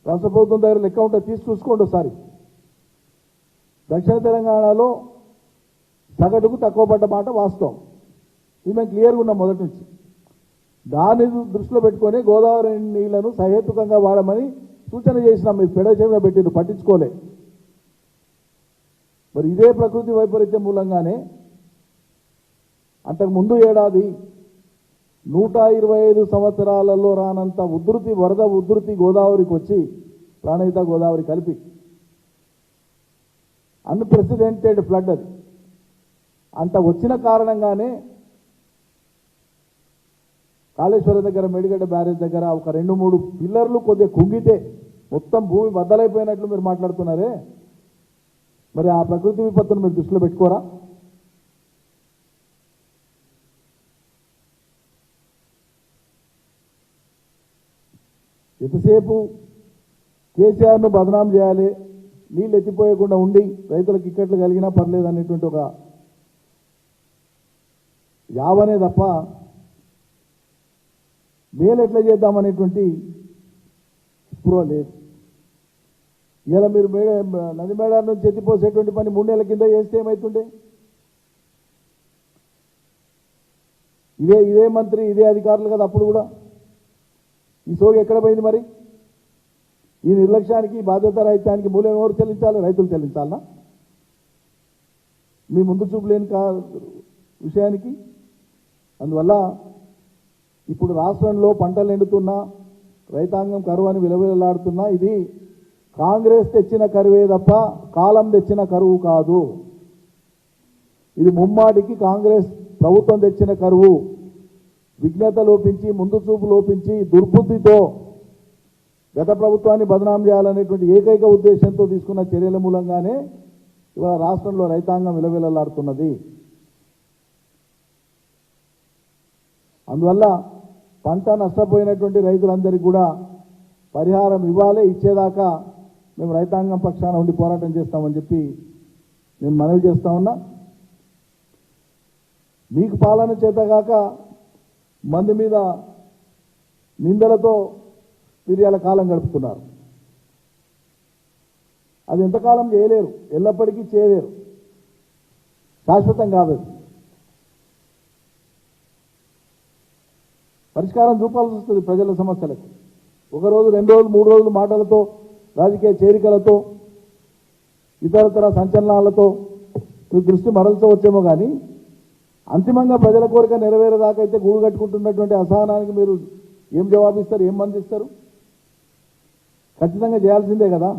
రాష్ట్ర ప్రభుత్వం దగ్గర లెక్క ఉంటే తీసి చూసుకోండి ఒకసారి. దక్షిణ తెలంగాణలో సగటుకు తక్కువ పడ్డ మాట వాస్తవం. ఇది మేము క్లియర్గా ఉన్నాం మొదటి నుంచి. దాన్ని దృష్టిలో పెట్టుకొని గోదావరి నీళ్లను సహేతుకంగా వాడమని సూచన చేసినాం. మీరు పెడచెవిన పెట్టిండ్రు, పట్టించుకోలే. మరి ఇదే ప్రకృతి వైపరీత్యం మూలంగానే అంతకుముందు ఏడాది 125 సంవత్సరాలలో రానంత ఉధృతి, వరద ఉధృతి గోదావరికి వచ్చి, ప్రాణహిత గోదావరి కలిపి అన్ప్రెసిడెంటెడ్ ఫ్లడ్ అది. అంత వచ్చిన కారణంగానే కాళేశ్వరం దగ్గర, మేడిగడ్డ బ్యారేజ్ దగ్గర ఒక 2-3 పిల్లర్లు కొద్దిగా కుంగితే మొత్తం భూమి బద్దలైపోయినట్లు మీరు మాట్లాడుతున్నారే, మరి ఆ ప్రకృతి విపత్తును మీరు దృష్టిలో పెట్టుకోరా? ఎంతసేపు కేసీఆర్ను బదనాం చేయాలి, నీళ్ళు ఎత్తిపోయకుండా ఉండి రైతులకు ఇక్కట్లు కలిగినా పర్లేదు అనేటువంటి ఒక యావనే తప్ప మేలు ఎట్లా చేద్దామనేటువంటి స్పృహ లేదు. ఇలా మీరు నది మేడాల నుంచి ఎత్తిపోసేటువంటి పని 3 నెలల కింద చేస్తే ఏమవుతుండే? ఇదే మంత్రి, ఇదే అధికారులు కదా అప్పుడు కూడా. ఈ సోగి ఎక్కడ పోయింది మరి? ఈ నిర్లక్ష్యానికి, బాధ్యత రహితానికి మూలం ఎవరు చెల్లించాలి? రైతులు చెల్లించాలనా? మీ ముందు చూపు లేని విషయానికి. అందువల్ల ఇప్పుడు రాష్ట్రంలో పంటలు ఎండుతున్నా, రైతాంగం కరువు అని విలవిలలాడుతున్నా, ఇది కాంగ్రెస్ తెచ్చిన కరువే తప్ప కాలం తెచ్చిన కరువు కాదు. ఇది ముమ్మాటికి కాంగ్రెస్ ప్రభుత్వం తెచ్చిన కరువు. విజ్ఞత లోపించి, ముందు చూపు లోపించి, దుర్బుద్ధితో గత ప్రభుత్వాన్ని బదనాం చేయాలనేటువంటి ఏకైక ఉద్దేశంతో తీసుకున్న చర్యల మూలంగానే ఇవాళ రాష్ట్రంలో రైతాంగం విలవిలలాడుతున్నది. అందువల్ల పంట నష్టపోయినటువంటి రైతులందరికీ కూడా పరిహారం ఇవ్వాలి. ఇచ్చేదాకా మేము రైతాంగం పక్షాన ఉండి పోరాటం చేస్తామని చెప్పి నేను మనవి చేస్తా ఉన్నా. మీకు పాలన చేతగాక మంది మీద నిందలతో ఫిర్యాల కాలం గడుపుతున్నారు. అది ఎంతకాలం చేయలేరు, ఎల్లప్పటికీ చేయలేరు, శాశ్వతం కాదు. పరిష్కారం చూపాల్సి వస్తుంది ప్రజల సమస్యలకు. 1 రోజు, 2 రోజులు, 3 రోజులు మాటలతో, రాజకీయ చేరికలతో, ఇతరతర సంచలనాలతో మీరు దృష్టి మరల్చవచ్చేమో కానీ అంతిమంగా ప్రజల కోరిక నెరవేరేదాకా అయితే గూడు కట్టుకుంటున్నటువంటి అసహనానికి మీరు ఏం జవాబిస్తారు, ఏం మందిస్తారు? ఖచ్చితంగా చేయాల్సిందే కదా.